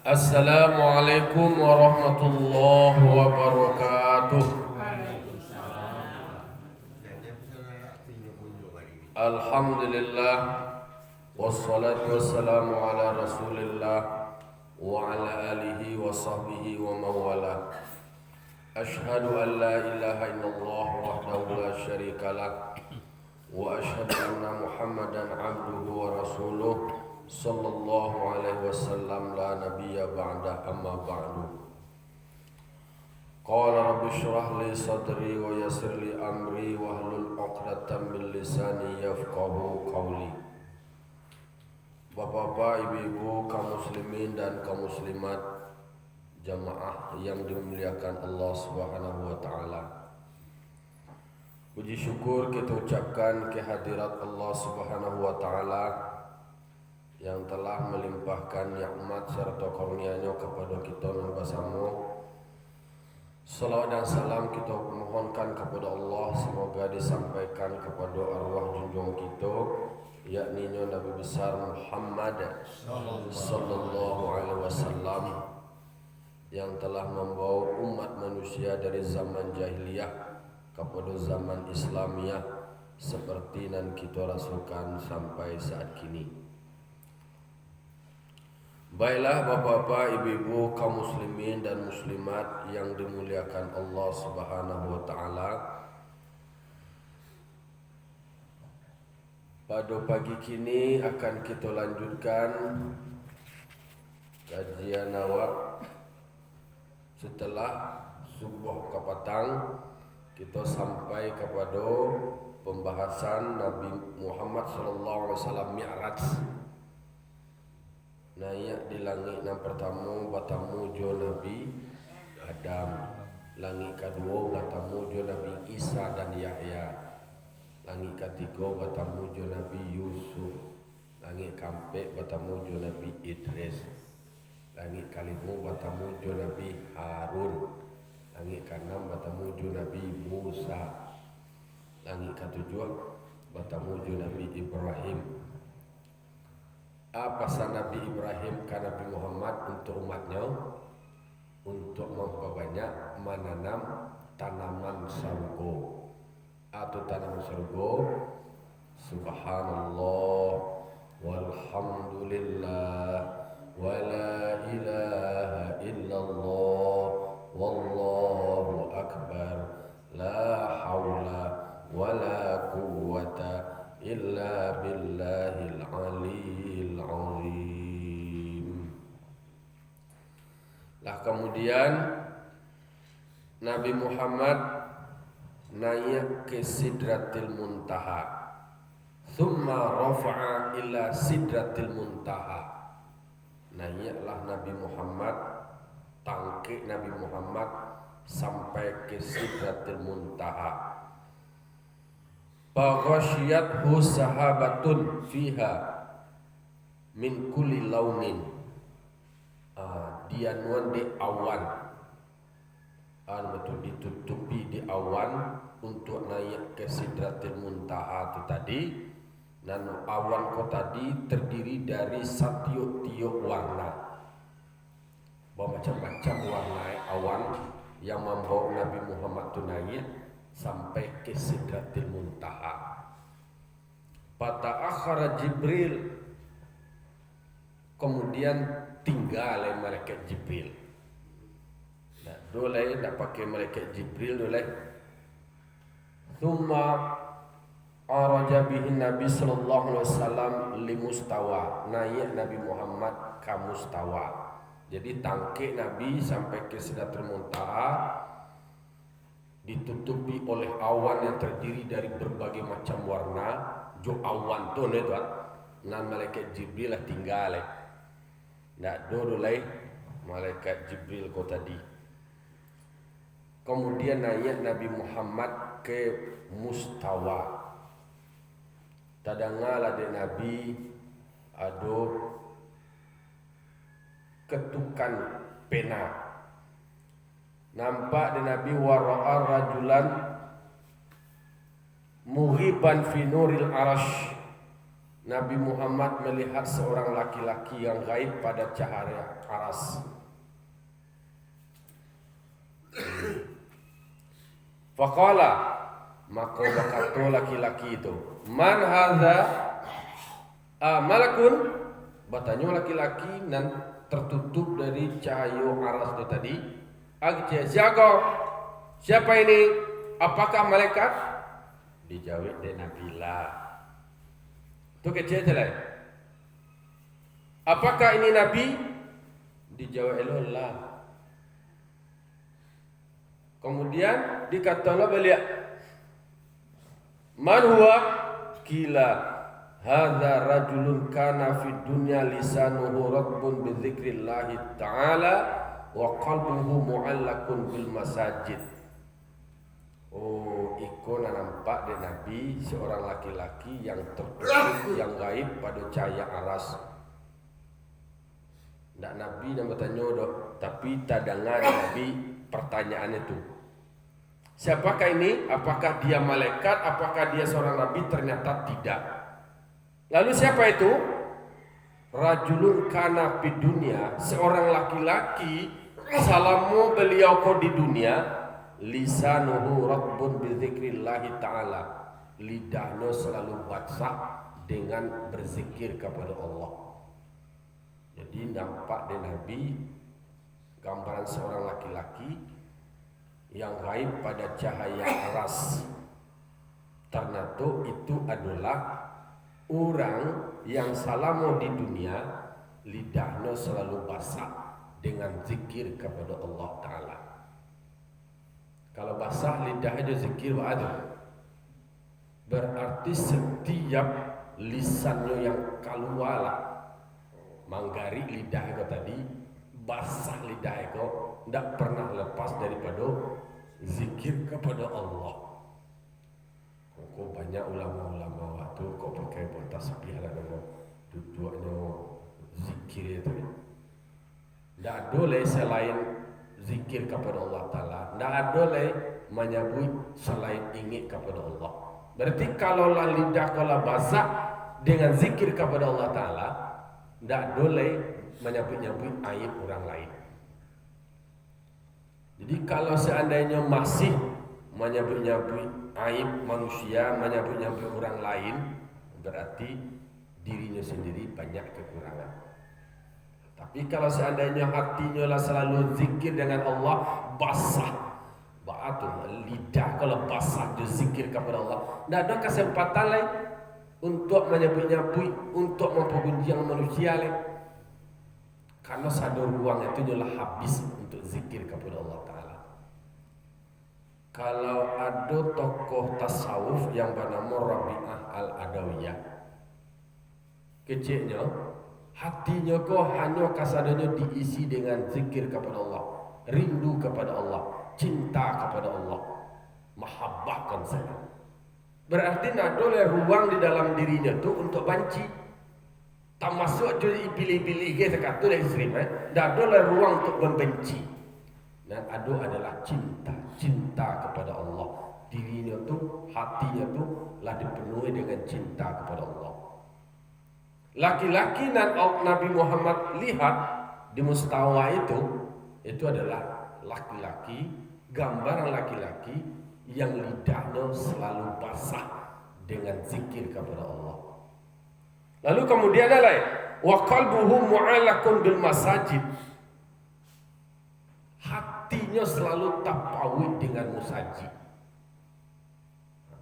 Assalamualaikum warahmatullahi wabarakatuh. Alhamdulillah wassalatu wassalamu ala Rasulillah wa ala alihi wa sahbihi wa mawala. Ashhadu an la ilaha illallah wahdahu la syarikalah wa ashhadu anna Muhammadan abduhu wa rasuluh sallallahu alaihi wasallam la nabiyya ba'da amma ba'du. Qala rabbi shrah li sadri wa yassir li amri wahlul 'uqdatam min lisani yafqahu qawli. Bapak-bapak, ibu-ibu, kaum muslimin dan kaum muslimat, jamaah yang dimuliakan Allah Subhanahu wa taala. Puji syukur kita ucapkan kehadirat Allah Subhanahu wa taala yang telah melimpahkan nikmat serta karunia-Nya kepada kita dan bersama. Salawat dan salam kita mohonkan kepada Allah, semoga disampaikan kepada arwah junjung kita, yakni Nabi besar Muhammad sallallahu alaihi wasallam yang telah membawa umat manusia dari zaman jahiliyah kepada zaman Islamiyah seperti yang kita rasakan sampai saat kini. Baiklah bapak-bapak, ibu-ibu, kaum muslimin dan muslimat yang dimuliakan Allah Subhanahu wa taala. Pada pagi kini akan kita lanjutkan kajian awak. Setelah subuh ke petang, kita sampai kepada pembahasan Nabi Muhammad sallallahu alaihi wasallam Mi'raj. Naik di langit yang pertama bertemu jo Nabi Adam, langit kedua bertemu jo Nabi Isa dan Yahya, langit ketiga bertemu jo Nabi Yusuf, langit keempat bertemu jo Nabi Idris, langit kelima bertemu jo Nabi Harun, langit keenam bertemu jo Nabi Musa, langit ketujuh bertemu jo Nabi Ibrahim. Apa pesan Nabi Ibrahim ke Nabi Muhammad untuk umatnya? Untuk memperbanyak menanam tanaman surga. Atau tanaman surga. Subhanallah walhamdulillah wa la ilaha illallah wallahu akbar la hawla wa la quwwata illa billahil aliyil azim. Lah kemudian Nabi Muhammad naik ke Sidratil Muntaha. Thumma rafa'a ila Sidratil Muntaha. Naiklah Nabi Muhammad, tangkik Nabi Muhammad sampai ke Sidratil Muntaha. Faghashiyathu sahabatun fiha min kulli launin. Dia nuan di awan, betul ditutupi di awan untuk naik ke Sidratil Muntaha itu tadi. Dan awan ko tadi terdiri dari setiap warna, macam-macam warna awan yang membawa Nabi Muhammad itu naik sampai ke Sidratil Muntaha. Fata'akhara Jibril, kemudian tinggal malaikat Jibril. Nah, dolai tak pakai malaikat Jibril dolai. Thumma araja bihi Nabi sallallahu alaihi wasallam li mustawa. Naik Nabi Muhammad ke mustawa. Jadi tangkik Nabi sampai ke Sidratil Muntaha ditutupi oleh awan yang terdiri dari berbagai macam warna. Jo awan tu ni tuan, nan malaikat Jibril lah tinggal. Nak dolai malaikat Jibril ko tadi. Kemudian naik Nabi Muhammad ke mustawa. Tadangalah de Nabi ada ketukan pena. Nampak di Nabi wara'a rajulan muhiban fi nuril arash. Nabi Muhammad melihat seorang laki-laki yang gaib pada cahaya aras. Faqala, maka berkata laki-laki itu, man hadza? Malakun. Bertanya laki-laki dan tertutup dari cahaya aras itu tadi. Siapa ini? Apakah malaikat? Dijawab oleh Nabi lah. Itu kecil lah. Apakah ini Nabi? Dijawab Allah. Kemudian dikatakan beliau, man huwa? Kila hadza rajulun kana fid dunya lisanuhu ratbun bi dzikrillah ta'ala wa qalbuhu mu'allaqun bil masajid. Oh, ikon nampak dari Nabi seorang laki-laki yang tertutup, yang gaib pada cahaya aras. Ndak Nabi yang bertanya dok, tapi tadangan Nabi pertanyaan itu. Siapakah ini? Apakah dia malaikat? Apakah dia seorang Nabi? Ternyata tidak. Lalu siapa itu? Rajulun kana fid dunya, seorang laki-laki salamu beliau kau di dunia. Lisanuhu ratbun bi dzikrillah ta'ala, lidahnya selalu basah dengan berzikir kepada Allah. Jadi nampak dari Nabi gambaran seorang laki-laki yang gaib pada cahaya aras. Ternyata itu adalah orang yang salamu di dunia, lidahnya selalu basah dengan zikir kepada Allah Ta'ala. Kalau basah lidah aja zikir ada. Berarti setiap lisannya yang keluar manggari lidah itu tadi, basah lidah itu tidak pernah lepas daripada zikir kepada Allah. Kok banyak ulama-ulama waktu kok pakai botas tasbih lah duduknya zikir itu. Tidak ada selain zikir kepada Allah Ta'ala. Tidak ada lagi menyebut selain ingat kepada Allah. Berarti kalau lidah kalau basah dengan zikir kepada Allah Ta'ala, tidak ada lagi menyebut-nyebut aib orang lain. Jadi kalau seandainya masih menyebut-nyebut aib manusia, menyebut-nyebut orang lain, berarti dirinya sendiri banyak kekurangan. Tapi kalau seandainya hatinya lah selalu zikir dengan Allah, basah, ba'atul lidah kalau basah dia zikir kepada Allah, tidak ada kesempatan lain untuk menyebut-nyebut, untuk mempergunjing manusia lain. Karena satu ruang itu adalah habis untuk zikir kepada Allah Ta'ala. Kalau ada tokoh tasawuf yang bernama Rabi'ah Al-Adawiyah, kecilnya hatinya kau hanya kasadanya diisi dengan zikir kepada Allah, rindu kepada Allah, cinta kepada Allah, mahabbahkan saya. Berarti nak ada ruang di dalam dirinya tu untuk banci. Tak masuk jadi pilih-pilih ke sekatu dari Islam. Tak ada ruang untuk membenci. Dan ada adalah cinta kepada Allah. Dirinya tu, hatinya tu lah dipenuhi dengan cinta kepada Allah. Laki-laki dan Nabi Muhammad lihat di mustawa itu adalah laki-laki, gambaran laki-laki yang lidahnya selalu basah dengan zikir kepada Allah. Lalu kemudian adalah wa qalbuhu mu'allaqun bil masajid, hatinya selalu tapawid dengan musajid.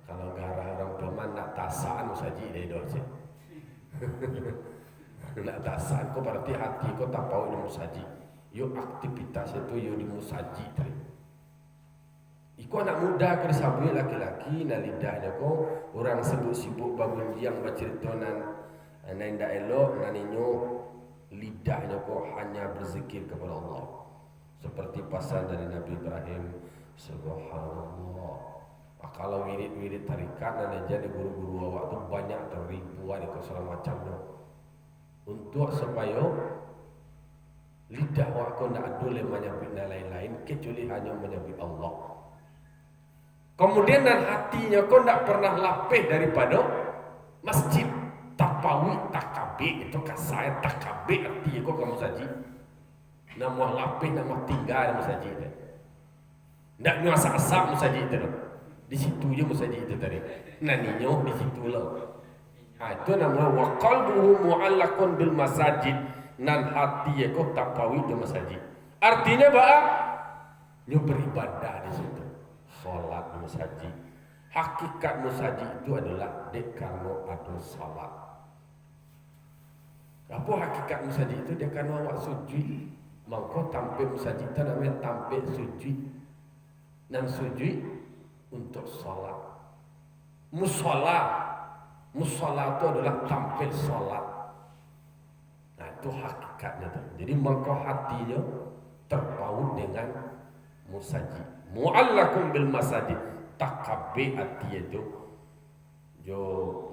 Kalau gara orang Peman nak tasaan musajid dari dosa. Nak tasan kau berarti hati kau tak tahu ilmu saji. Yo aktivitas itu yo di musaji tadi. Iko anak muda ke disabui laki-laki na lidahnya kau orang sibuk-sibuk bangun yang bercerita nan ndak elok naninyo lidahnya kau hanya berzikir kepada Allah. Seperti pasal dari Nabi Ibrahim, subhanallah. Kalau wirid-wirid tarikat dan jadi guru-guru awak tu banyak ribuan ikut segala macamnya. Untuk supaya lidah awak kau tidak boleh menyebut lain-lain kecuali hanya menyebut Allah. Kemudian dan hatinya kau tidak pernah lapih daripada masjid, tak tapawi takabe itu kasai takabe arti kok kamu saji nama lapis nama tinggal kamu saji itu ndak nyasa asap saji itu di situ je saji itu tadi naninya di situ lah itu nama wa qalbuhu mu'allaqun bil masajid nan hati kok tapawi di masjid artinya bah nyo beribadah di situ salat di masjid. Hakikat musajid itu adalah dek karena ada salat. Apa hakikat musajid itu? Dia karena awak sujud. Maka tampil musajid itu namanya tampil sujud. Dan sujud untuk salat. Musola itu adalah tampil salat. Nah itu hakikatnya. Jadi maka hatinya terpaut dengan musajid. Mu'allakum bil masajid. Takabe hati itu jo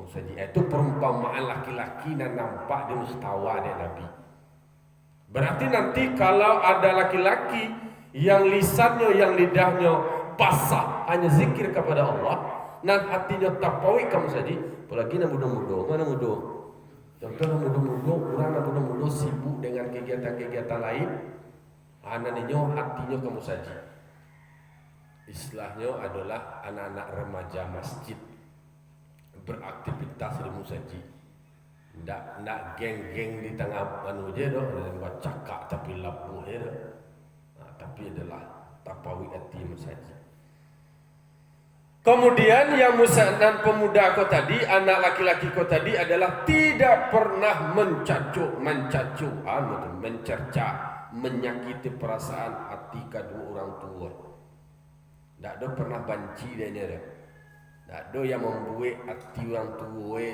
musajid itu perumpamaan laki-laki dan nampak di mustawa dari Nabi. Berarti nanti kalau ada laki-laki yang lisannya yang lidahnya basah hanya zikir kepada Allah dan hatinya tapawi kamu saja apalagi nak muda-muda mana muda contoh nak muda-muda orang nak muda-muda sibuk dengan kegiatan-kegiatan lain anaknya hatinya kamu saja. Istilahnya adalah anak-anak remaja masjid beraktivitas di musajid. Ndak geng-geng di tengah manu je doh dan buat cakap tapi labuh je doh. Nah, tapi adalah tapawi hati musajid. Kemudian yang dan pemuda kau tadi, anak laki-laki kau tadi adalah tidak pernah mencerca, menyakiti perasaan hati kedua orang tua. Tak ada pernah banci dia ni ada. Tak ada yang membuat hati orang tua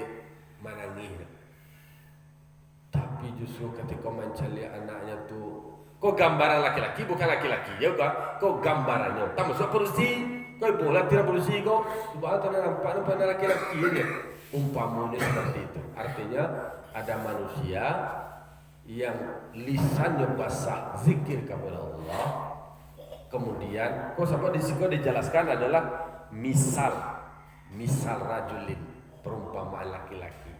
menangis. Tapi justru ketika mencari anaknya tu, kau gambaran laki-laki bukan laki-laki ya kau? Kau gambarannya. Tak masuk polisi, kau boleh tidak polisi kau. Sebab tu nampak laki-laki dia. Umpamanya seperti itu. Artinya ada manusia yang lisannya basah zikir kepada Allah. Kemudian, kau sampai di sini dijelaskan adalah misal rajulin perumpamaan laki-laki.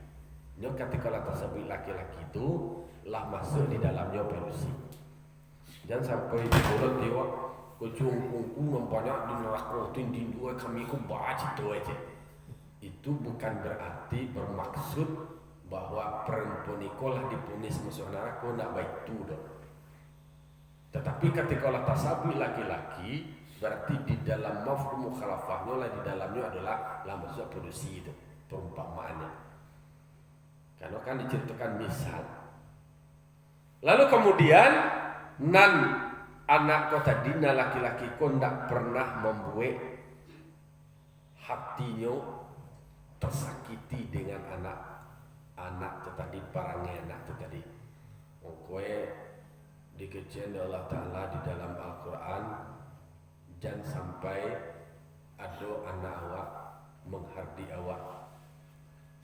Nyo ketika tersebut laki-laki itu lah masuk di dalamnya polusi. Jangan sampai di mulut dia, kau cungkungku membanyak di neraka tindih dua kami ku baca itu aja. Itu bukan berarti bermaksud bahwa perempuan itu lah dipunis masuk neraka tidak baik itu dong. Tetapi ketika Allah tasabi laki-laki berarti di dalam mafhum mukhalafahnya lah di dalamnya adalah masuk produksi itu perumpamaannya. Karena kan diceritakan misal. Lalu kemudian nan anak kau tadi laki-laki kau tidak pernah membuat hatinya tersakiti dengan anak tadi parangnya anak tadi. Kowe dikejen Allah Ta'ala di dalam Al-Quran jangan sampai ada anak awak menghardi awak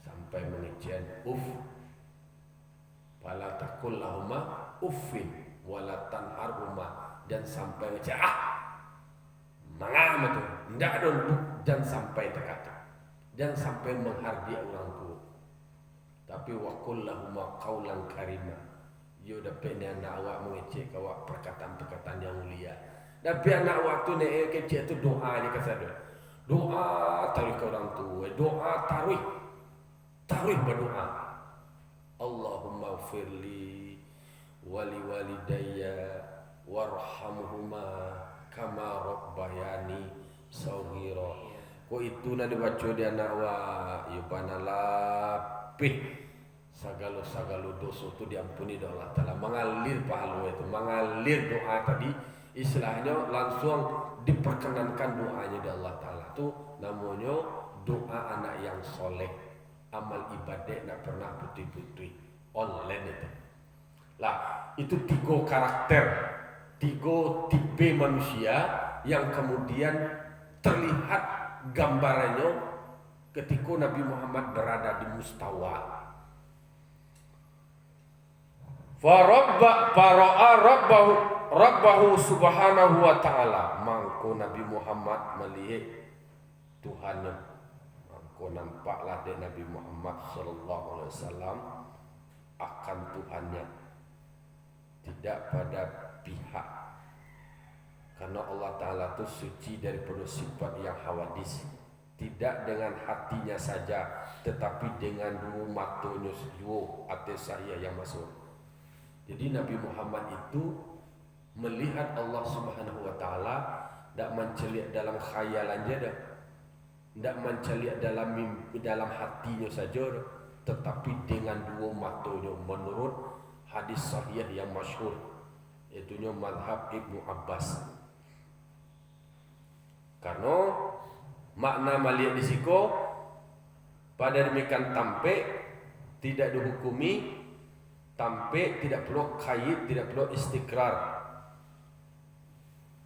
sampai mengejen fala taqul lahuma uffin wala tanharhuma dan sampai ngecen mangam itu ndak ada dan sampai terkata dan sampai menghardi orang tua tapi wa qul lahuma qaulan karima. Yo dapat ni anak awak mengecek awak perkataan-perkataan yang mulia. Tapi anak awak tu ni kecek tu doa je kasar dia. Doa taruh ke orang tua, doa taruh berdoa. Allahumma firli wali walidayya warhamhuma kama rabbayani saghira. Ko itu nak dibaca di anak awak, yo panalapih segala dosa itu diampuni oleh Allah Ta'ala. Mengalir pahala itu, mengalir doa tadi istilahnya langsung diperkenankan doanya dari Allah Ta'ala. Itu namanya doa anak yang soleh, amal ibadah nak pernah putih-putih online itu. Lah itu 3 karakter, 3 tipe manusia yang kemudian terlihat gambarannya ketika Nabi Muhammad berada di mustawa. Fara'a rabbahu subhanahu wa ta'ala. Mangko Nabi Muhammad melihat Tuhannya. Maka nampaklah dari Nabi Muhammad SAW akan Tuhannya, tidak pada pihak. Karena Allah Ta'ala itu suci daripada sifat yang hawadis. Tidak dengan hatinya saja, tetapi dengan dua matanya dua hati saya yang masuk. Jadi Nabi Muhammad itu melihat Allah Subhanahu Wa Ta'ala, tidak mencelik dalam khayalan saja, tidak mencelik dalam mimpi, dalam hatinya saja, tetapi dengan dua matanya, menurut hadis sahih yang masyhur, itunya mazhab Ibnu Abbas. Karena makna melihat di siko pada demikian tampe tidak dihukumi, tampe tidak perlu kait, tidak perlu istikrar.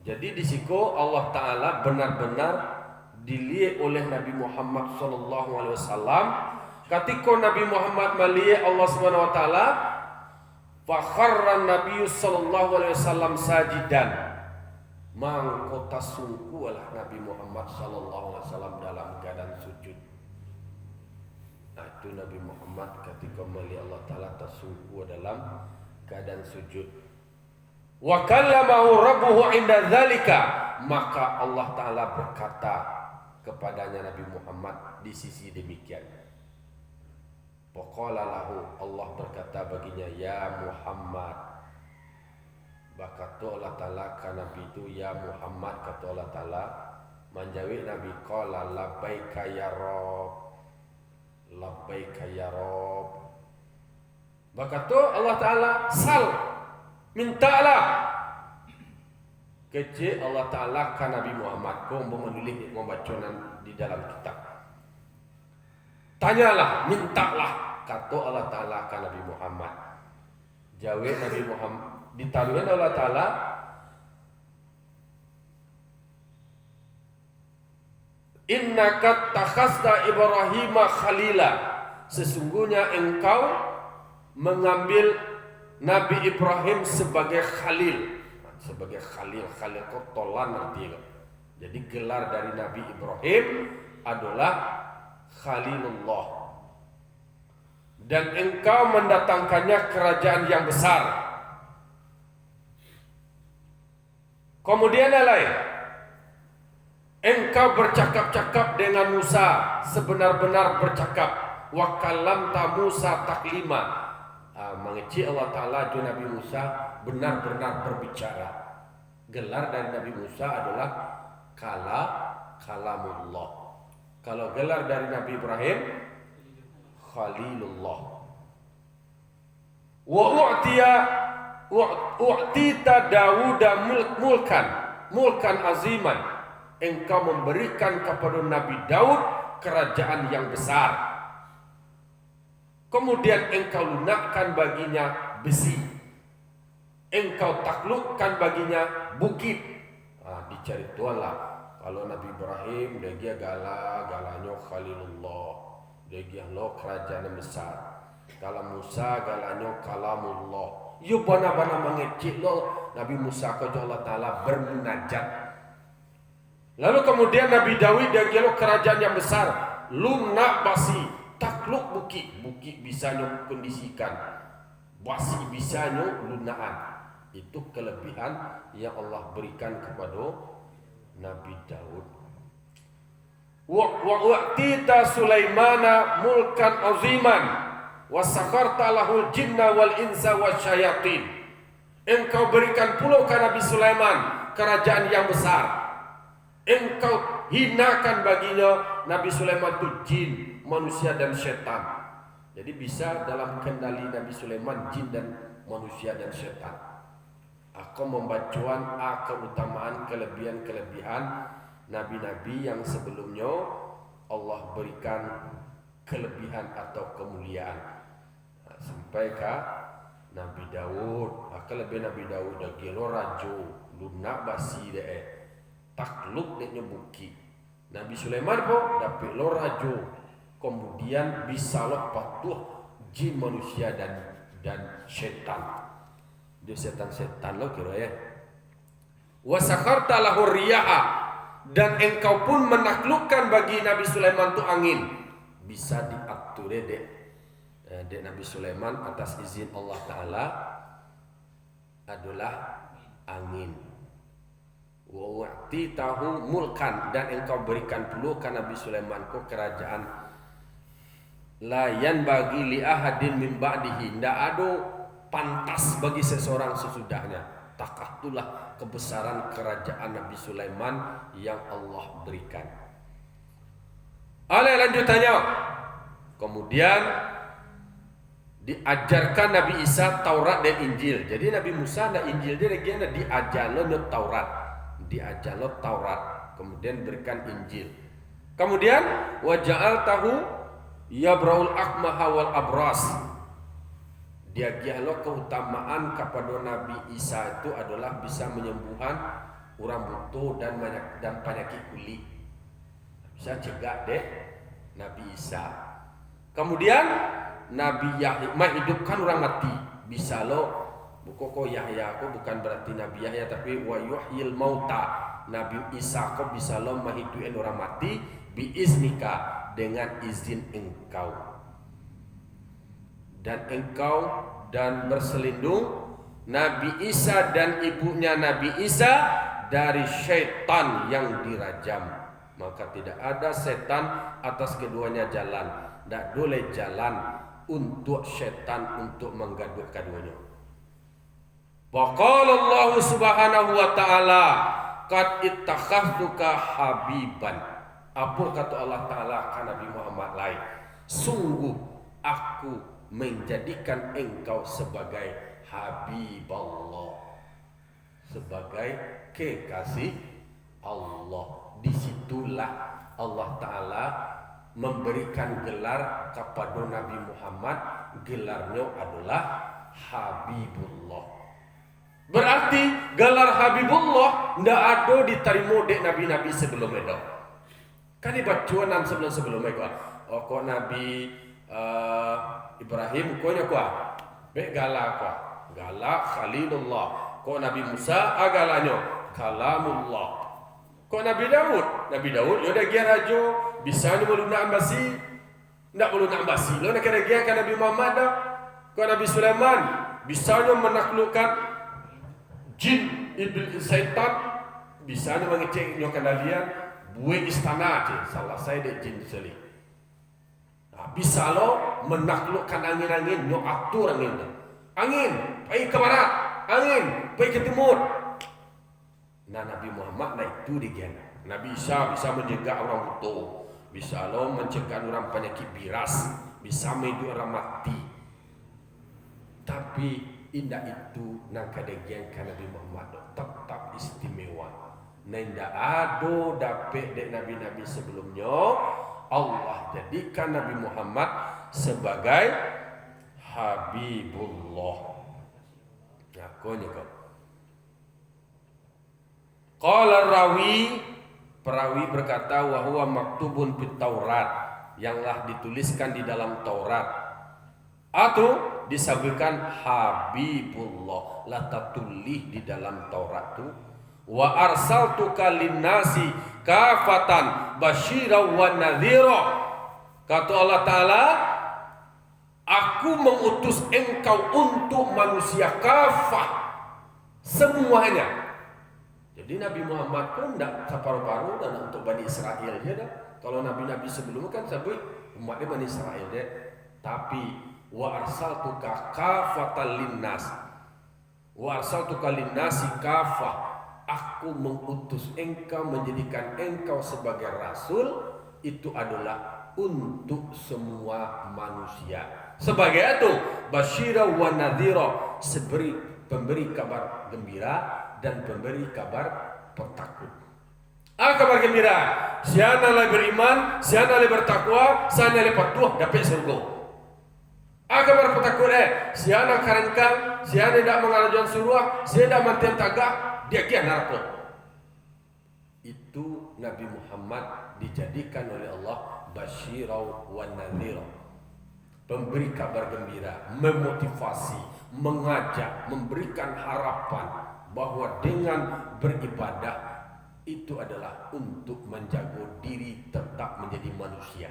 Jadi di siko Allah Ta'ala benar-benar dilihat oleh Nabi Muhammad SAW. Ketika Nabi Muhammad melihat Allah Subhanahu Wa Ta'ala, fakharran Nabi SAW sajidan, mangko tasungkulah Nabi Muhammad SAW dalam keadaan sujud. Nah, itu Nabi Muhammad ketika melihat Allah Ta'ala tasungku dalam keadaan sujud. Wa kallamahu rabbuhu inda dzalika, maka Allah Ta'ala berkata kepadanya Nabi Muhammad di sisi demikian. Faqala lahu, Allah berkata baginya, ya Muhammad. Kata Allah Ta'ala ke Nabi itu, ya Muhammad, kata Allah Ta'ala menjawab Nabi, qala labbaika ya Rabb, labbaika ya Rabb. Kata Allah Ta'ala, sal, mintalah. Kecil Allah Ta'ala ke Nabi Muhammad, kau menulis, membaca di dalam kitab. Tanyalah, mintalah, kata Allah Ta'ala ke Nabi Muhammad. Jawab Nabi Muhammad, ditaruhkan Allah Ta'ala, innaka takhasta Ibrahim khalila, sesungguhnya engkau mengambil Nabi Ibrahim sebagai khalil. Sebagai khalil, khalil kau tolan artinya. Jadi gelar dari Nabi Ibrahim adalah Khalilullah. Dan engkau mendatangkannya kerajaan yang besar. Kemudian lain, engkau bercakap-cakap dengan Musa sebenar-benar bercakap. Wa kallamta Musa taklima. Mengeci Allah Ta'ala ju Nabi Musa benar-benar berbicara. Gelar dari Nabi Musa adalah kalamullah. Kalau gelar dari Nabi Ibrahim, Khalilullah. Wa u'tita Dawuda mulkan aziman. Engkau memberikan kepada Nabi Daud kerajaan yang besar. Kemudian engkau lunakkan baginya besi. Engkau taklukkan baginya bukit. Dicari Tuhan lah. Kalau Nabi Ibrahim dia galanya Khalilullah. Dia lo kerajaan yang besar. Kalau Musa galanya kalamullah. Yo bana-bana mengecil lo Nabi Musa ke Allah Ta'ala bermunajat. Lalu kemudian Nabi Daud dia lo kerajaan yang besar. Lunak basi, takluk bukit. Bukit bisanya kondisikan. Basi bisanya lunaan. Itu kelebihan yang Allah berikan kepada Nabi Daud. Wa'tita Sulaimana mulkan aziman wa sakharta lahul jinna wal insa wasyayatin. Engkau berikan pula ke Nabi Sulaiman kerajaan yang besar. Engkau hinakan baginya Nabi Sulaiman itu jin, manusia dan setan. Jadi bisa dalam kendali Nabi Sulaiman jin dan manusia dan setan. Aku membacuan keutamaan kelebihan-kelebihan nabi-nabi yang sebelumnya Allah berikan kelebihan atau kemuliaan. Sampai ke Nabi Daud, kelebihan Nabi Daud gelo rajo, lunak basi deh, takluk deknya bukit. Nabi Sulaiman po dapat lo rajo, kemudian bisa lo patuh jin manusia dan setan. Dia setan-setan lo kira ya. Wa sakharta lahu riyaha, dan engkau pun menaklukkan bagi Nabi Sulaiman itu angin. bisa diatur dek Nabi Sulaiman atas izin Allah Ta'ala adalah angin. Wa tahu mulkan, dan engkau berikan pula ke Nabi Sulaiman ko kerajaan layan bagi li ahadin min ba'dihi, ndak ada pantas bagi seseorang sesudahnya. Takatulah kebesaran kerajaan Nabi Sulaiman yang Allah berikan. Lanjutannya, kemudian diajarkan Nabi Isa Taurat dan Injil. Jadi Nabi Musa ada Injil, dia lagi ada diajarkan Taurat. Diajarkan Taurat, kemudian berikan Injil. Kemudian waja'al tahu yabraul akmaha wal abras. Dia giahlo keutamaan kepada Nabi Isa itu adalah bisa menyembuhkan orang butuh dan penyakit kulit. Bisa cegah deh Nabi Isa. Kemudian Nabi Yahya menghidupkan orang mati. Bisa lo buko Yahya ko bukan berarti Nabi Yahya, tapi wa yuhyil mauta. Nabi Isa ko bisa lo menghidupkan orang mati biiznika, dengan izin engkau. Dan berselindung Nabi Isa dan ibunya Nabi Isa dari syaitan yang dirajam. Maka tidak ada setan atas keduanya jalan. Tidak boleh jalan untuk syaitan untuk menggaduh keduanya. Waqala Allah Subhanahu wa taala qad ittakhadtuka habiban. Apa kata Allah Ta'ala ke Nabi Muhammad lain? Sungguh aku menjadikan engkau sebagai Habiballah, sebagai kekasih Allah. Disitulah Allah Ta'ala memberikan gelar kepada Nabi Muhammad. Gelarnya adalah Habibullah. Berarti gelar Habibullah tidak ada diterima dek nabi-nabi sebelum itu. Kan dibacuan sebelum itu. Kok Nabi Ibrahim konya kuah be gala kuah gala Khalilullah. Kok Nabi Musa agalanya Kalamullah. Kok Nabi Daud yaudah dia rajo bisa ni meluna ambasi ndak meluna ambasi lo nak kira dia kan Nabi Muhammad dah. Kok Nabi Sulaiman bisa menaklukkan jin iblis syaitan, bisa mengecek kendalian buat istana aja salah saya dek jin seli. Bisa lo menaklukkan angin-angin, nyo atur angin pergi ke barat, angin pergi ke timur. Nah Nabi Muhammad nah itu dia. Nabi Isa bisa mencegah orang buta, bisa lo mencegah orang penyakit biras, bisa menhidup orang mati. Tapi indah itu nang kadegian kan Nabi Muhammad tetap istimewa. Nenda ada dapet dek nabi-nabi sebelumnya. Allah jadikan Nabi Muhammad sebagai Habibullah. Ngakonya kok. Qala perawi berkata wa huwa maktubun fit Taurat, yanglah dituliskan di dalam Taurat. Atau disebutkan Habibullah, la tatulih di dalam Taurat itu. Wa arsaltuka linnasi kafatan basyira wa nadhira. Kata Allah Ta'ala, aku mengutus engkau untuk manusia kafah semuanya. Jadi Nabi Muhammad pun tidak separuh-paruh dan untuk Bani Israel je dah. Kalau nabi-nabi sebelumnya kan sebut umatnya Bani Israel je. Tapi wa arsaltuka kafatan linnas. Wa arsaltuka linnasi kafah. Aku mengutus engkau, menjadikan engkau sebagai rasul, itu adalah untuk semua manusia. Sebagai itu basyira wa nadhira, pemberi kabar gembira dan pemberi kabar petakut. Kabar gembira, siapa yang beriman, siapa yang bertakwa, siapa yang patuh dapat surga. Kabar petakut siapa yang karengkang, siapa yang tidak mengajukan suruh, siapa yang mantan tagak, dia kian neraka. Itu Nabi Muhammad dijadikan oleh Allah basyirau wa nadhira, pemberi kabar gembira, memotivasi, mengajak, memberikan harapan bahwa dengan beribadah itu adalah untuk menjaga diri tetap menjadi manusia.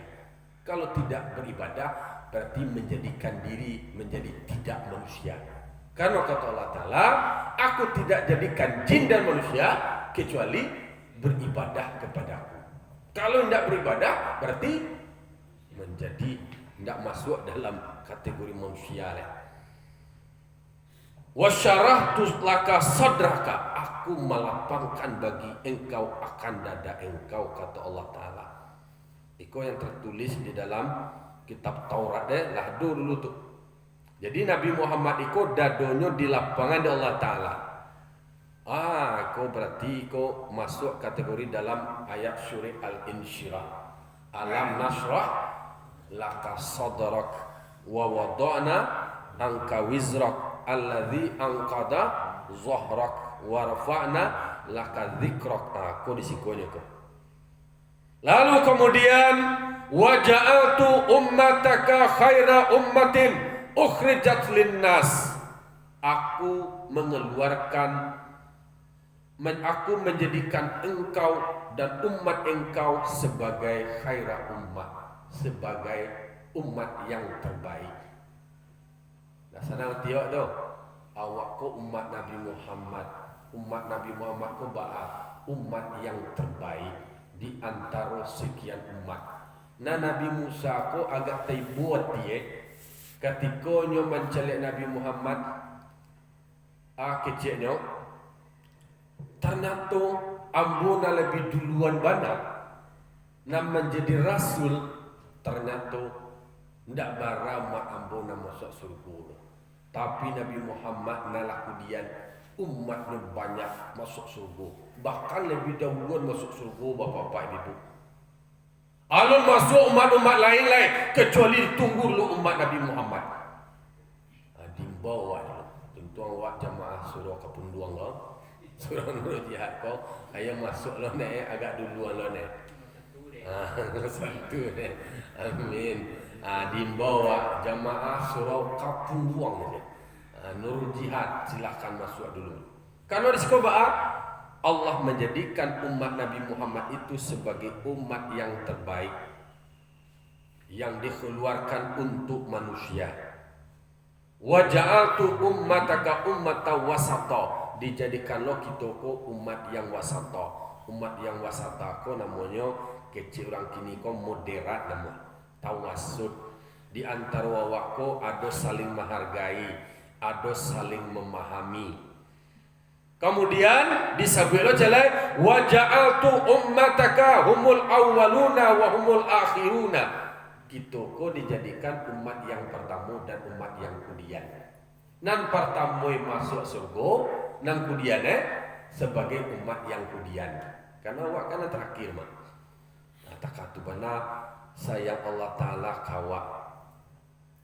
Kalau tidak beribadah berarti menjadikan diri menjadi tidak manusia. Karena kata Allah Ta'ala, aku tidak jadikan jin dan manusia kecuali beribadah kepadaku. Kalau tidak beribadah berarti menjadi tidak masuk dalam kategori manusia. Wasyarahtu laka sadraka, aku melapangkan bagi engkau akan dada engkau, kata Allah Ta'ala. Itu yang tertulis di dalam kitab Taurat lahdo dulu tuh. Jadi Nabi Muhammad itu dadonya di lapangan di Allah Ta'ala. Kau berarti kau masuk kategori dalam ayat surah Al-Insyirah. Alam nasrah laka sadrak wa wada'na anka wizrak alladhi anqada zahrak wa rafa'na laka dzikrak. Kau disikonya kau. Lalu kemudian waja'altu ummataka khaira ummatin ukhrijat linnas. Aku menjadikan engkau dan umat engkau sebagai khaira ummah, sebagai umat yang terbaik. Nah, sana tiok tu. Awak ko umat Nabi Muhammad. Umat Nabi Muhammad ko umat yang terbaik di antara sekian umat. Nah, Nabi Musa ko agak buat dia ketika nyo mencalek Nabi Muhammad kecilnya ternyata ambuna lebih duluan bana nam menjadi rasul, ternyata ndak barama ambuna masuk surga. Tapi Nabi Muhammad nalah kemudian umatnya banyak masuk surga, bahkan lebih dahuluan masuk surga bapak-bapak ibu. Alun masuk umat-umat lain-lain kecuali ditunggu dulu umat Nabi Muhammad. Dimbawa dulu. Tentu awak jamaah surah kepunduang kau. Surah Nurul Jihad kau. Ayah masuk lo nek agak duluan lo nek. Satu nek. Amin. Dimbawa jamaah surah kepunduang nek. Nurul Jihad silakan masuk dulu. Karena di sekolah Allah menjadikan umat Nabi Muhammad itu sebagai umat yang terbaik yang dikeluarkan untuk manusia. Wa ja'altu ummataka ummatan wasata, dijadikanlah kita ko umat yang wasata. Umat yang wasata ko namanya kecil orang kini ko moderat nama tawasud. Di antara wawak ko ada saling menghargai, ada saling memahami. Kemudian disabilo jalan wa ja'altu ummataka humul awwaluna wa humul akhiruna. Gitu ko dijadikan umat yang pertama dan umat yang kemudian. Nan pertama masuk surga, nan kemudian sebagai umat yang kemudian. Karena awak kan terakhir mah. Takatu bana sayang Allah Taala kawa.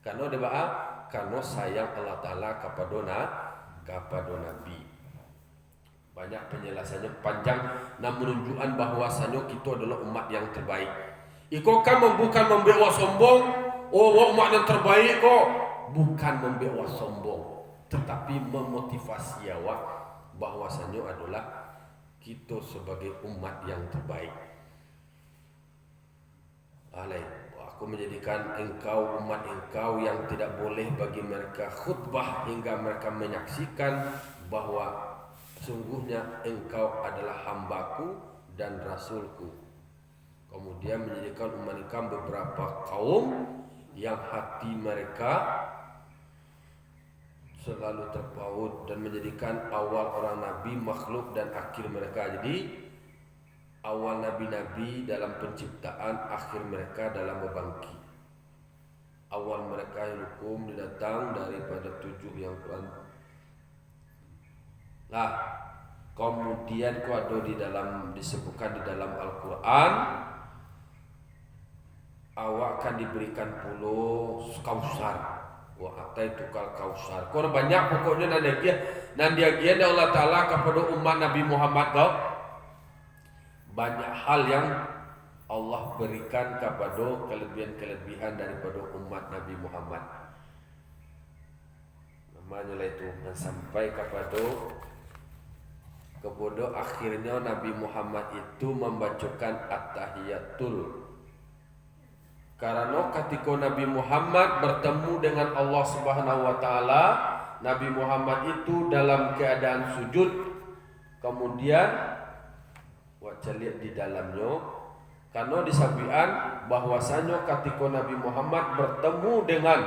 Karena deba karena sayang Allah Taala kepada Nabi. Banyak penjelasannya panjang dan menunjukkan bahwasanya kita adalah umat yang terbaik. Iko kan bukan membawa sombong, umat yang terbaik kok. Bukan membawa sombong, tetapi memotivasi awak bahwasanya adalah kita sebagai umat yang terbaik. Aku menjadikan engkau umat engkau yang tidak boleh bagi mereka khutbah hingga mereka menyaksikan bahwa sungguhnya engkau adalah hambaku dan rasulku. Kemudian menjadikan umat engkau beberapa kaum yang hati mereka selalu terpaut dan menjadikan awal orang nabi makhluk dan akhir mereka. Jadi awal nabi-nabi dalam penciptaan, akhir mereka dalam berbangkit. Awal mereka yang hukum didatang daripada 7 yang Quran. Nah, kemudian kau ada di dalam disebutkan di dalam Al-Quran, awak akan diberikan pulau kausar. Wa ataitukal kausar. Kau banyak pokoknya nandiagian Allah Taala kepada umat Nabi Muhammad kau. Banyak hal yang Allah berikan kepada kelebihan-kelebihan daripada umat Nabi Muhammad. Namanya itu dan sampai kepada akhirnya Nabi Muhammad itu membacakan at-tahiyatul Karena ketika Nabi Muhammad bertemu dengan Allah Subhanahu wa taala, Nabi Muhammad itu dalam keadaan sujud, kemudian wajah lihat di dalamnya karena disabian bahwasanya ketika Nabi Muhammad bertemu dengan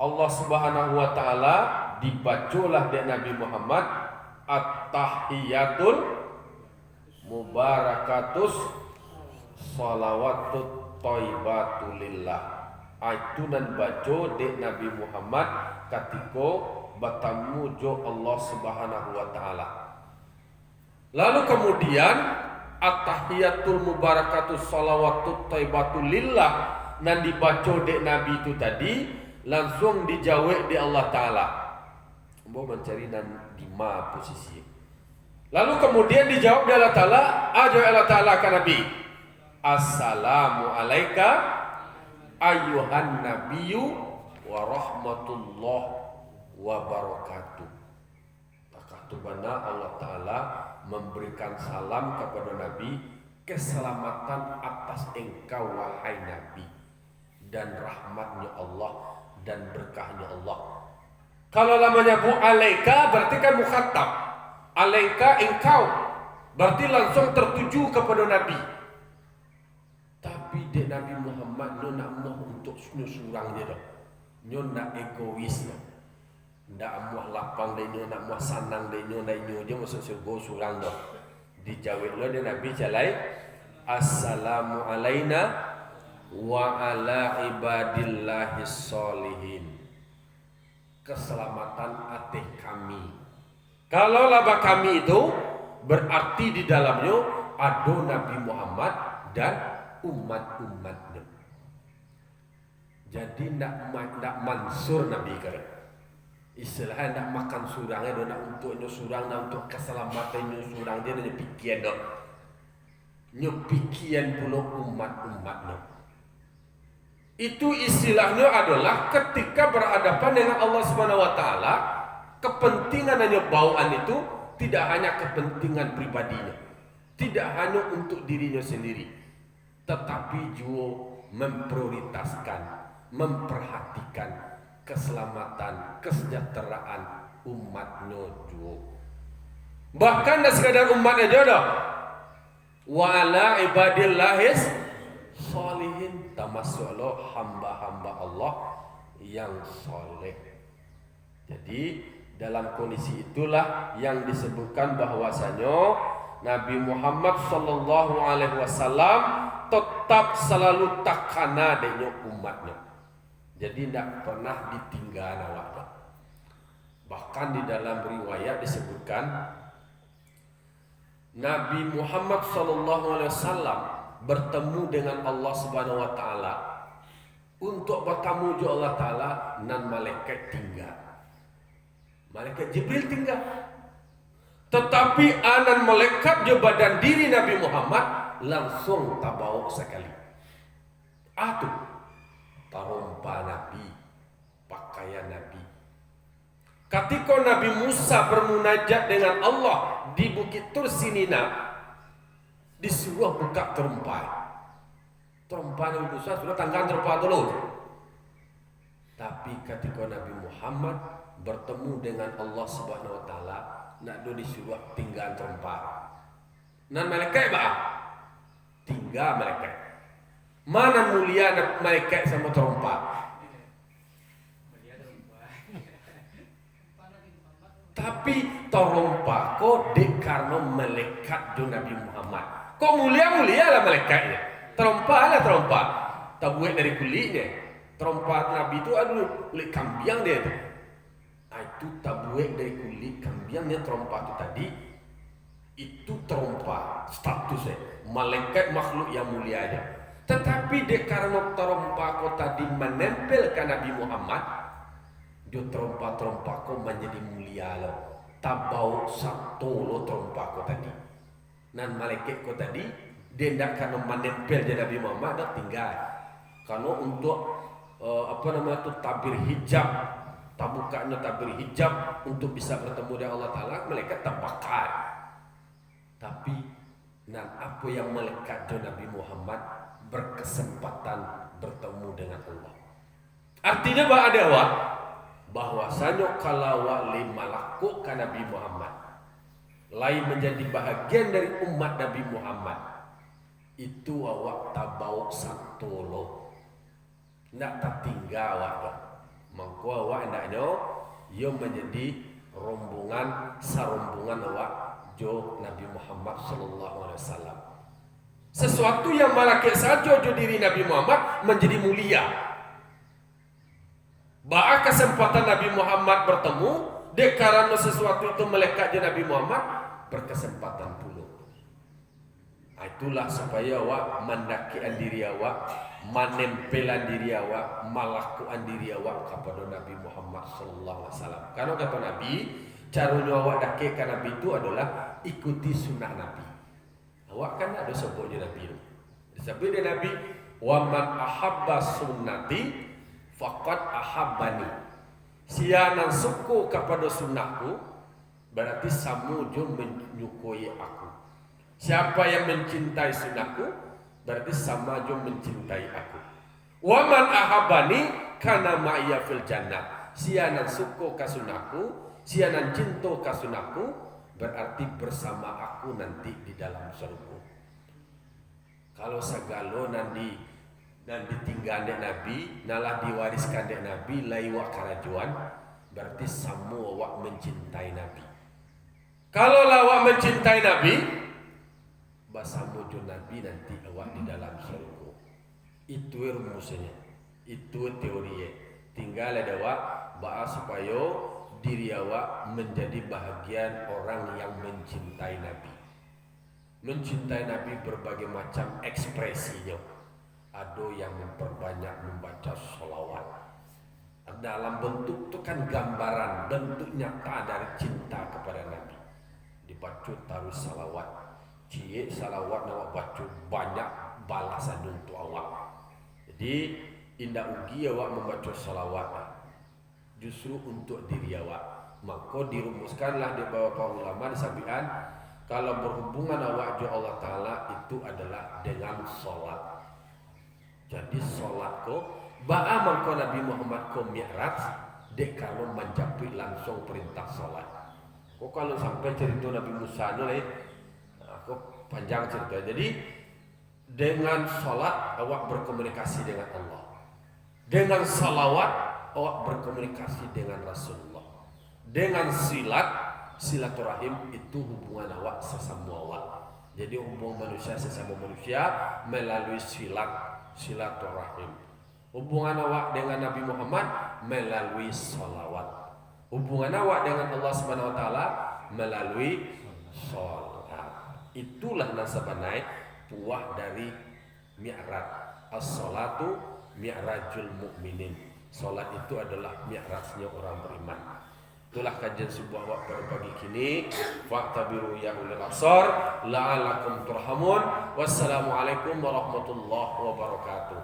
Allah Subhanahu wa taala, dibacalah dari Nabi Muhammad at-tahiyatul mubarakatus shalawatut thayyibatulillah. Itu nan baca dek Nabi Muhammad ketika bertemu jo Allah Subhanahu wa taala. Lalu kemudian at-tahiyatul mubarakatus shalawatut thayyibatulillah nan dibaca dek Nabi itu tadi langsung dijawab di Allah taala. Mau mencari nan di ma posisi. Lalu kemudian dijawab di Allah taala, aja Allah taala ke Nabi. Assalamu alayka ayyuhan nabiyyu wa rahmatullah wa barakatuh. Takatubana Allah Ta'ala memberikan salam kepada Nabi, keselamatan atas engkau wahai Nabi, dan rahmatnya Allah dan berkahnya Allah. Kalau namanya bu alaika berarti kan mukhatab. Alaika engkau berarti langsung tertuju kepada Nabi. Tapi dek Nabi Muhammad nyo nak mau untuk surang dia dah. Nyo nak egois dah. Ndak mau lapang dia nyo, nak mau sanang dia nyo, nak nyo dia masuk surga surang dah. Dijawab lo dia Nabi jalai assalamu alaina wa ala ibadillahis sholihin. Keselamatan atik kami. Kalau laba kami itu berarti di dalamnya ada Nabi Muhammad dan umat-umatnya. Jadi nak mansur Nabi kata. Istilahnya nak makan surangnya, nak untuknya surang, nak untuk keselamatannya surang dia nak pikiran dok. Nyopikian pula umat-umatnya. Itu istilahnya adalah ketika berhadapan dengan Allah Subhanahu wa taala, kepentingan hanya bawaan itu tidak hanya kepentingan pribadinya, tidak hanya untuk dirinya sendiri, tetapi juga memprioritaskan, memperhatikan keselamatan, kesejahteraan umatnya juga. Bahkan dah sekadar umatnya jodoh. Wa ala ibadillahis sholihin, termasuklah hamba-hamba Allah yang soleh. Jadi dalam kondisi itulah yang disebutkan bahwasanya Nabi Muhammad sallallahu alaihi wasallam tetap selalu takana dengan umatnya. Jadi tidak pernah ditinggal awaknya. Bahkan di dalam riwayat disebutkan Nabi Muhammad sallallahu alaihi wasallam bertemu dengan Allah Subhanahu wa taala. Untuk bertemu dengan Allah taala nan malaikat tinggal. Malaikat Jibril tinggal. Tetapi anan malaikat di badan diri Nabi Muhammad langsung tabau sekali. Atuh tarompa Nabi, pakaian Nabi. Ketika Nabi Musa bermunajat dengan Allah di Bukit Tursinina, disuruh buka terumpai. Terumpai Nabi Musa sudah tanggan terumpai dulu. Tapi ketika Nabi Muhammad bertemu dengan Allah Subhanahu wa taala, nak do disuruh tinggal terumpai. Nan malaikat bah tinggal malaikat. Mana mulia malaikat sama terompak? Tapi terompak kok dek karena malaikat do Nabi Muhammad. Kok mulia lah malaikatnya. Terompak lah terompak. Tak buat dari kulitnya. Terompak Nabi itu adalah kulit kambing dia tu. Itu tak buat dari kulit kambingnya terompak itu tadi. Itu terompak statusnya. Malaikat makhluk yang mulia aja. Tetapi dek karena terompak kau tadi menempel ke Nabi Muhammad, dia terompak kau menjadi mulia lo. Tabau satu lo terompak kau tadi. Nan malaikat kau tadi, dia tidak karena menempel di Nabi Muhammad, dah tinggal. Karena untuk tabir hijab, tabukanya tabir hijab untuk bisa bertemu dengan Allah Taala, malaikat terbakar. Tapi nan apa yang malaikat Nabi Muhammad berkesempatan bertemu dengan Allah. Artinya ada awak bahwasanya kalau wali malaku ke Nabi Muhammad lain menjadi bahagian dari umat Nabi Muhammad, itu awak tabau satu loh, nak tertinggal awak dong. Mangko awak ndaknya ia menjadi rombongan sarombongan awak jo Nabi Muhammad sallallahu alaihi wasallam. Sesuatu yang malaki saja jo diri Nabi Muhammad menjadi mulia. Bahwa kesempatan Nabi Muhammad bertemu, dia karena sesuatu itu melekat di Nabi Muhammad, berkesempatan pula. Itulah supaya awak mendakian diri awak, menempelan diri awak, melakukan diri awak kepada Nabi Muhammad sallallahu alaihi wasallam. Karena kata Nabi, caranya awak dakikan Nabi itu adalah ikuti sunnah Nabi. Awak kan ada sebutnya Nabi. Disebut dia Nabi, wa man ahabba sunnati faqad ahabbani. Siapa suku kepada sunnahku, berarti samuju menyukui aku. Siapa yang mencintai sunnahku, berarti sama jo mencintai aku. Wa man ahabbani kana ma'iya fil jannah. Siapa suku ke sunnahku, siapa cinta ke sunnahku, berarti bersama aku nanti di dalam surga. Kalau segala nanti dan ditinggal dek Nabi, nalah diwariskan dek Nabi, laiwak kerajuan, berarti semua awak mencintai Nabi. Kalau awak mencintai Nabi, basamu jo Nabi nanti awak di dalam surga. Itu rumusnya, itu teorinya. Tinggal ada awak bahas supaya diri awak menjadi bahagian orang yang mencintai Nabi. Mencintai Nabi berbagai macam ekspresinya. Ada yang memperbanyak membaca sholawat. Dalam bentuk itu kan gambaran, bentuk nyata dari cinta kepada Nabi. Dibaca taruh salawat. Cie salawat awak baca banyak balasan untuk awak. Jadi indah ugi awak membaca salawat. Justru untuk diri awak. Maka dirumuskanlah di bawah para ulama disampaikan kalau berhubungan awak dengan Allah Ta'ala itu adalah dengan sholat. Jadi sholat ko ba'a mangko Nabi Muhammad ko mi'raj dek kalau mencapai langsung perintah sholat. Kok kalau sampai cerita Nabi Musa nih, aku panjang cerita. Jadi dengan sholat awak berkomunikasi dengan Allah. Dengan salawat awak berkomunikasi dengan Rasulullah. Dengan silaturahim itu hubungan awak sesama awak. Jadi hubungan manusia sesama manusia melalui silaturahim. Hubungan awak dengan Nabi Muhammad melalui salawat. Hubungan awak dengan Allah Subhanahu wa taala melalui salat. Itulah nasabanai buah dari mi'raj. As-salatu mi'rajul mu'minin. Salat itu adalah mi'rajnya orang beriman. Itulah kajian sebuah waktu pada pagi kini. Fa'tabiru ya ulil absar la'alakum turhamun. Wassalamualaikum warahmatullahi wabarakatuh.